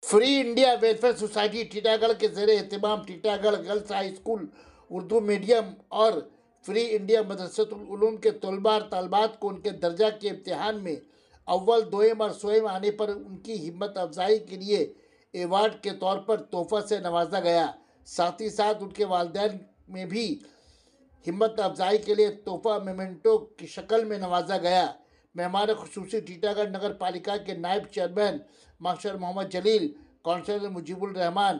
Free India welfare society Titagarh के ज़ेरे एहतमाम Titagarh girls high school Urdu medium और फ्री इंडिया मदरसतुल उलूम के तलबा और तलबात को उनके दर्जा के इम्तिहान में अव्वल दोयम और सोयम आने पर उनकी हिम्मत अफजाई के लिए एवार्ड के तौर पर तोहफा से नवाजा गया। साथ ही साथ उनके वालिदैन में भी हिम्मत अफजाई के लिए तोहफा मेमेंटो की शक्ल में नवाजा गया। मेहमान खुसूसी टीटागढ़ नगर पालिका के नायब चेयरमैन मास्टर मोहम्मद जलील, कौंसलर मुजीबुर रहमान,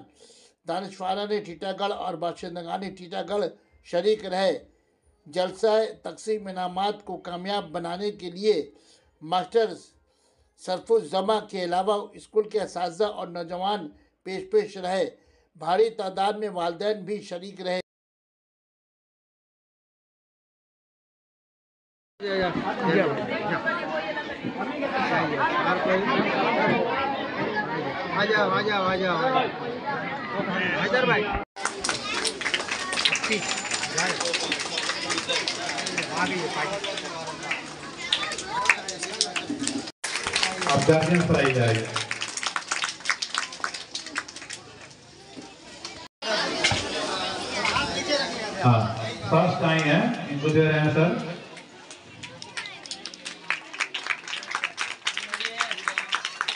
दानिशवारान टीटागढ़ और बाशिंदगान टीटागढ़ शरीक रहे। जलसा तकसीम इनामात को कामयाब बनाने के लिए मास्टर सरफुज़्ज़मा के अलावा स्कूल के असातिज़ा और नौजवान पेश रहे। भारी तादाद में वालिदैन भी शरीक रहे। हैदर भाई अब गार्जियन प्राइज आएगा। हाँ, फर्स्ट टाइम है, इनको दे रहे हैं सर।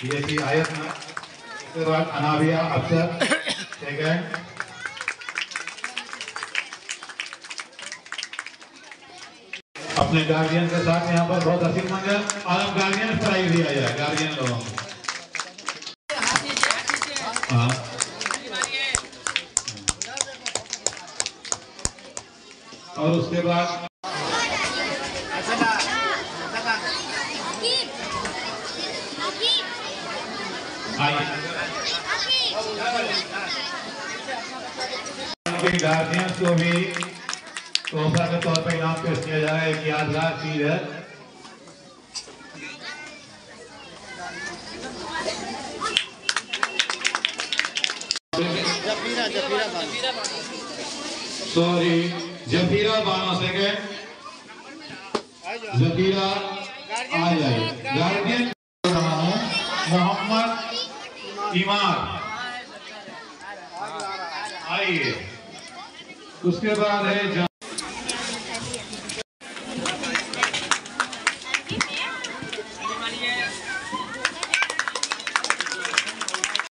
ये थी आयत ना, उसके बाद अनाबिया अफसर सेकंड, अपने गार्जियन के साथ यहाँ पर बहुत हसीन मंजर और गार्जियन प्राइज दिया जाए गार्जियन लोगों को। हाँ, और उसके बाद गार्जियंस को भी तोहफा के तौर पर इनाम पेश किया जा रहा है। एक यादगार चीज है। सॉरी, जफीरा बानो सेकंड, जफीरा आ जाए। गार्जियन मोहम्मद इमार आइए। उसके बाद है